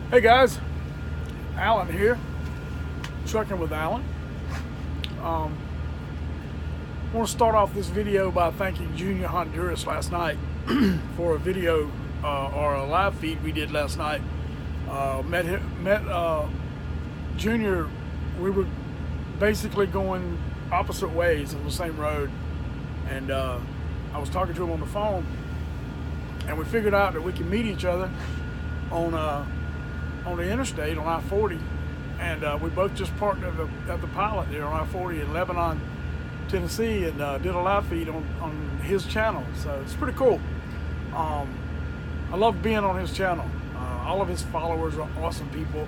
Hey guys, Alan here, trucking with Alan. I want to start off this video by thanking Junior Honduras last night for a video or a live feed we did last night. Met Junior. We were basically going opposite ways on the same road, and I was talking to him on the phone, and we figured out that we can meet each other on the interstate on I-40, and we both just parked at the Pilot there on I-40 in Lebanon, Tennessee, and did a live feed on his channel. So it's pretty cool. I love being on his channel. All of his followers are awesome people.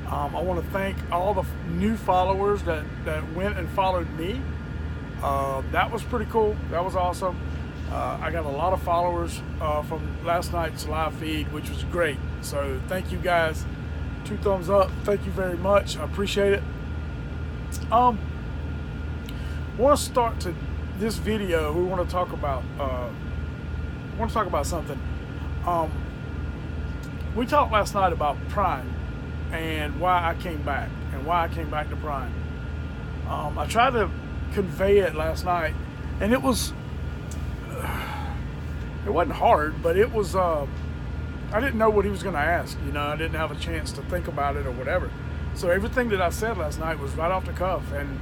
I want to thank all the new followers that went and followed me. That was pretty cool. That was awesome. I got a lot of followers from last night's live feed, which was great. So thank you guys. 2 thumbs up. Thank you very much. I appreciate it. Want to start to this video. We want to talk about something. We talked last night about Prime and why I came back to Prime. I tried to convey it last night, and it wasn't hard, but it was I didn't know what he was going to ask. I didn't have a chance to think about it or whatever. So everything that I said last night was right off the cuff, and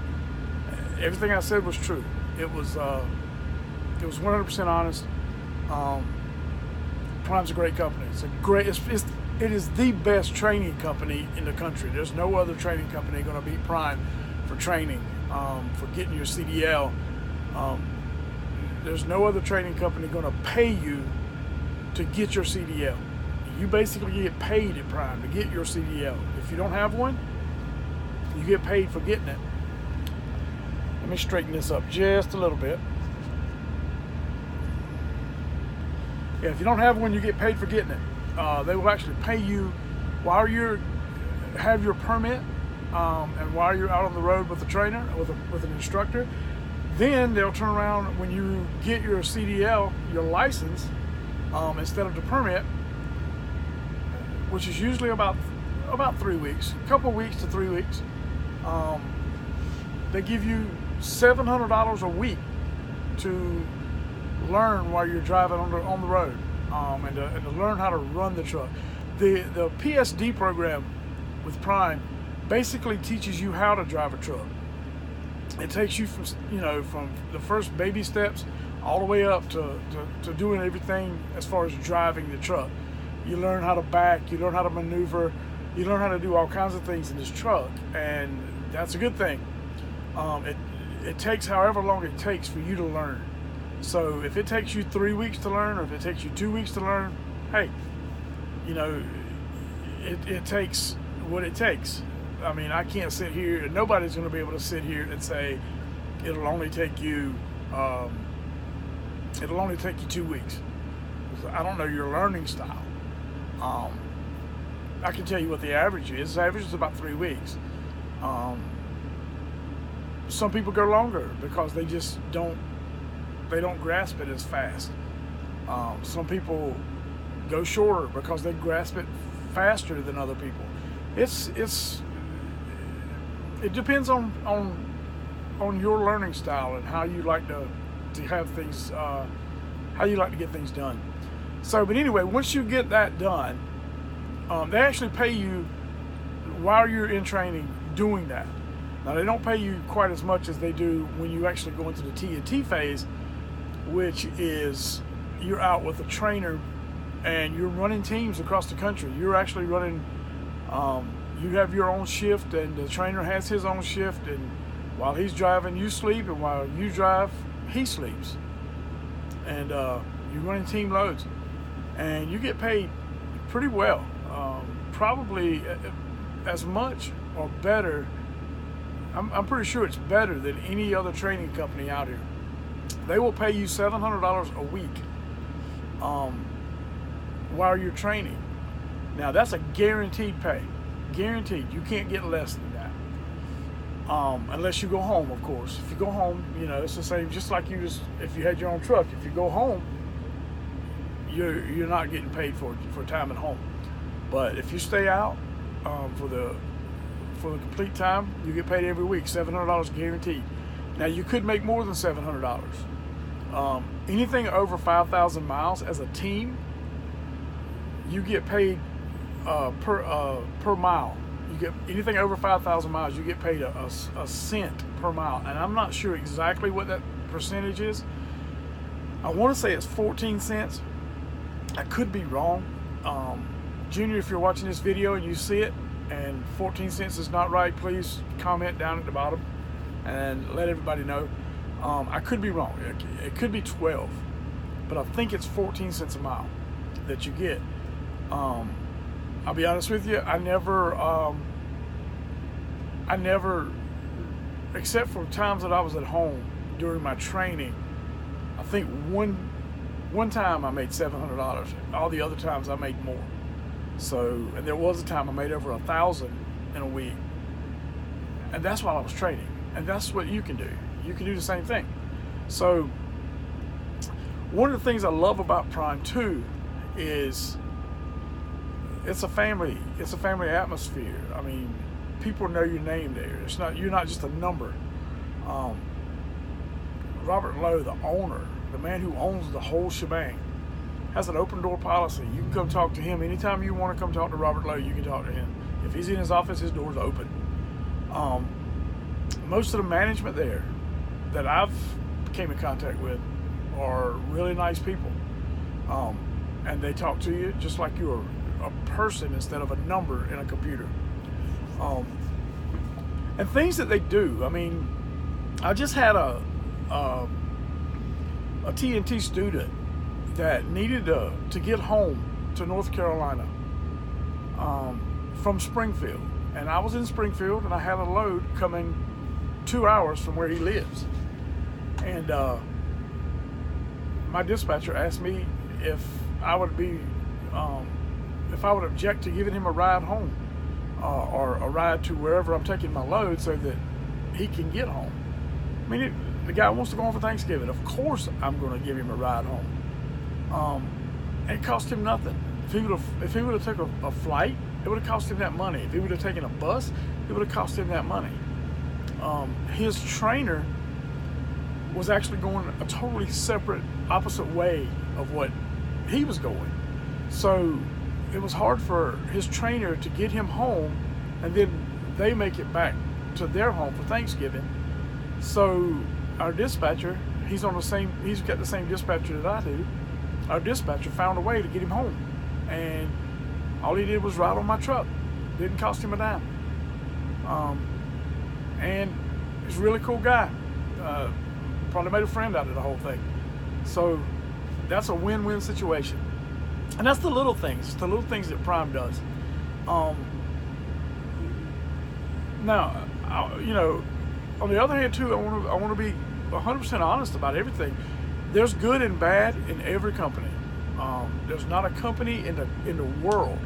everything I said was true. It was 100% honest. Prime's a great company. It is the best training company in the country. There's no other training company going to beat Prime for training, for getting your CDL. There's no other training company going to pay you to get your CDL. You basically get paid at Prime to get your CDL. If you don't have one, you get paid for getting it. Let me straighten this up just a little bit. Yeah, if you don't have one, you get paid for getting it. They will actually pay you while you have your permit, and while you're out on the road with a trainer, with an instructor. Then they'll turn around when you get your CDL, your license, instead of the permit, which is usually about 3 weeks, a couple weeks to 3 weeks. They give you $700 a week to learn while you're driving on the road, and to learn how to run the truck. The PSD program with Prime basically teaches you how to drive a truck. It takes you from the first baby steps all the way up to doing everything as far as driving the truck. You learn how to back, you learn how to maneuver, you learn how to do all kinds of things in this truck, and that's a good thing. It takes however long it takes for you to learn. So if it takes you 3 weeks to learn, or if it takes you 2 weeks to learn, hey, it takes what it takes. I mean, I can't sit here, and nobody's going to be able to sit here and say it'll only take you 2 weeks. I don't know your learning style. I can tell you what the average is. The average is about 3 weeks. Some people go longer because they just don't grasp it as fast. Some people go shorter because they grasp it faster than other people. It depends on your learning style and how you like to have things, how you like to get things done. So, but anyway, once you get that done, they actually pay you while you're in training doing that. Now, they don't pay you quite as much as they do when you actually go into the T&T phase, which is you're out with a trainer and you're running teams across the country. You're actually running, you have your own shift, and the trainer has his own shift, and while he's driving, you sleep, and while you drive, he sleeps. And you're running team loads, and you get paid pretty well, probably as much or better. I'm pretty sure it's better than any other training company out here. They will pay you $700 a week while you're training. Now, that's a guaranteed pay. Guaranteed. You can't get less than that. Unless you go home, of course. If you go home, it's the same, just like if you had your own truck. If you go home, you're not getting paid for time at home. But if you stay out for the complete time, you get paid every week, $700 guaranteed. Now you could make more than $700. Anything over 5,000 miles as a team, you get paid per mile. You get anything over 5,000 miles, you get paid a cent per mile. And I'm not sure exactly what that percentage is. I want to say it's 14 cents. I could be wrong. Junior, if you're watching this video and you see it and 14 cents is not right, please comment down at the bottom and let everybody know. I could be wrong. It could be 12, but I think it's 14 cents a mile that you get. I'll be honest with you, I never, except for times that I was at home during my training, I think one time I made $700. All the other times I made more. So, and there was a time I made over 1,000 in a week, and that's while I was training. And that's what you can do. You can do the same thing. So, one of the things I love about Prime 2 is it's a family atmosphere. I mean, people know your name there. You're not just a number. Robert Lowe, the owner, the man who owns the whole shebang, has an open door policy. You can come talk to him anytime you want to come talk to Robert Lowe. You can talk to him. If he's in his office, his door's open. Most of the management there that I've came in contact with are really nice people, and they talk to you just like you're a person instead of a number in a computer. And things that they do. I mean, I just had a TNT student that needed to get home to North Carolina from Springfield, and I was in Springfield and I had a load coming 2 hours from where he lives, and my dispatcher asked me if I would object to giving him a ride home or a ride to wherever I'm taking my load so that he can get home. I mean, the guy wants to go home for Thanksgiving. Of course I'm going to give him a ride home. And it cost him nothing. If he would have took a flight, it would have cost him that money. If he would have taken a bus, it would have cost him that money. His trainer was actually going a totally separate, opposite way of what he was going. So it was hard for his trainer to get him home, and then they make it back to their home for Thanksgiving. So our dispatcher, he's got the same dispatcher that I do. Our dispatcher found a way to get him home, and all he did was ride on my truck. Didn't cost him a dime. And he's a really cool guy. Probably made a friend out of the whole thing. So that's a win-win situation. And that's the little things. It's the little things that Prime does. Now, on the other hand too, I want to be 100% honest about everything. There's good and bad in every company. There's not a company in the world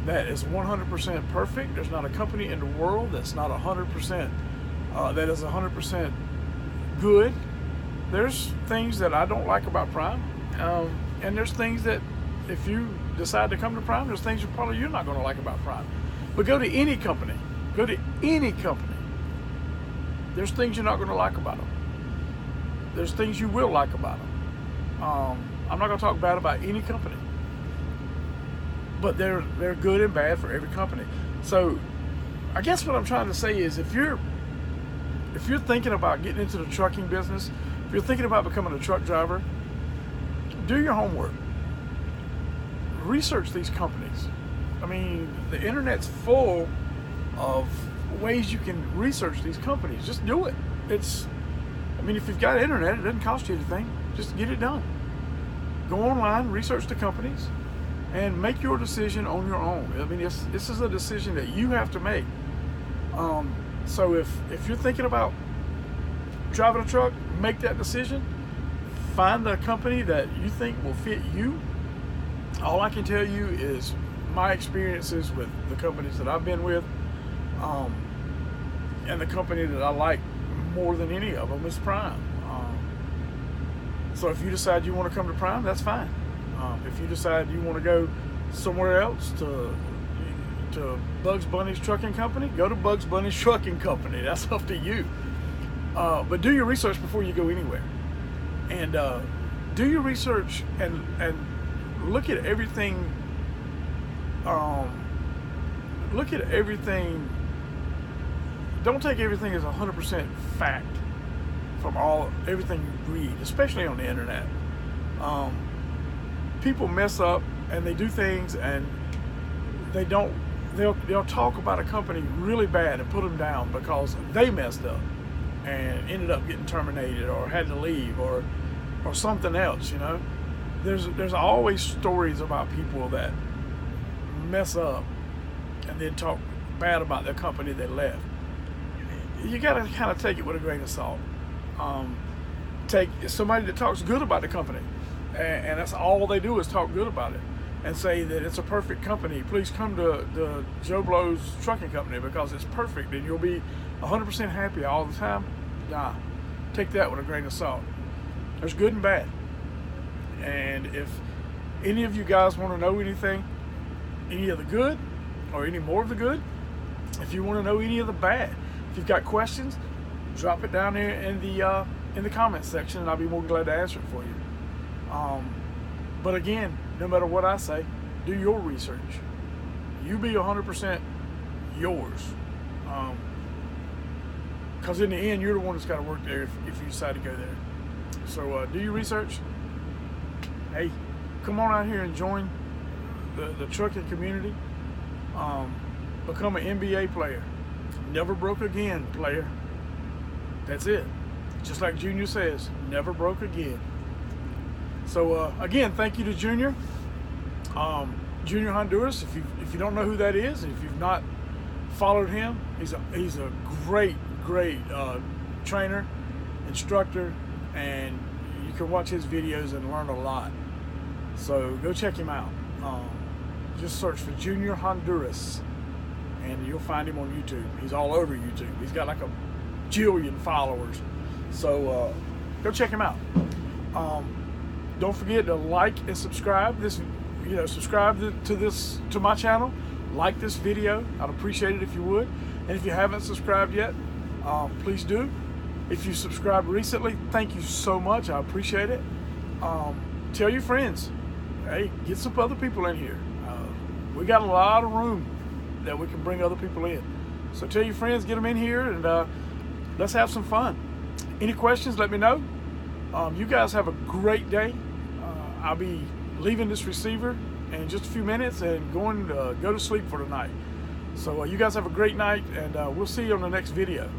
that is 100% perfect. There's not a company in the world that's not 100% that is 100% good. There's things that I don't like about Prime, and there's things that if you decide to come to Prime, there's things you're not going to like about Prime. But go to any company. There's things you're not going to like about them. There's things you will like about them. I'm not going to talk bad about any company, but they're good and bad for every company. So I guess what I'm trying to say is if you're thinking about getting into the trucking business, if you're thinking about becoming a truck driver, do your homework. Research these companies. I mean, the internet's full of ways you can research these companies. Just do it. I mean, if you've got internet, it doesn't cost you anything. Just get it done. Go online, research the companies, and make your decision on your own. I mean, this is a decision that you have to make. So if you're thinking about driving a truck, make that decision. Find the company that you think will fit you. All I can tell you is my experiences with the companies that I've been with, and the company that I like more than any of them is Prime. So if you decide you want to come to Prime, that's fine. If you decide you want to go somewhere else to to Bugs Bunny's Trucking Company, go to Bugs Bunny's Trucking Company. That's up to you. But do your research before you go anywhere. And do your research and look at everything. Look at everything. Don't take everything as 100% fact from everything you read, especially on the internet. People mess up and they do things, and they'll talk about a company really bad and put them down because they messed up and ended up getting terminated or had to leave or something else. You know, there's always stories about people that mess up and then talk bad about their company they left. You gotta kind of take it with a grain of salt. Take somebody that talks good about the company, and that's all they do is talk good about it and say that it's a perfect company. Please come to the Joe Blow's Trucking Company because it's perfect and you'll be 100% happy all the time. Nah, take that with a grain of salt. There's good and bad. And if any of you guys want to know anything, any of the good or any more of the good, if you want to know any of the bad, if you've got questions, drop it down there in the comments section, and I'll be more than glad to answer it for you. But again, no matter what I say, do your research. You be 100% yours. Because in the end, you're the one that's got to work there if you decide to go there. So do your research. Hey, come on out here and join the trucking community. Become an NBA player. Never broke again, player. That's it. Just like Junior says, never broke again. So again, thank you to Junior. Junior Honduras. If you don't know who that is, if you've not followed him, he's a great trainer, instructor, and you can watch his videos and learn a lot. So go check him out. Just search for Junior Honduras and you'll find him on YouTube. He's all over YouTube. He's got like a jillion followers. So go check him out. Don't forget to like and subscribe subscribe to my channel. Like this video. I'd appreciate it if you would. And if you haven't subscribed yet, please do. If you subscribed recently, thank you so much. I appreciate it. Tell your friends. Hey, get some other people in here. We got a lot of room that we can bring other people in. So tell your friends, get them in here, and let's have some fun. Any questions, let me know. You guys have a great day. I'll be leaving this receiver in just a few minutes and going to go to sleep for the night. So you guys have a great night, and we'll see you on the next video.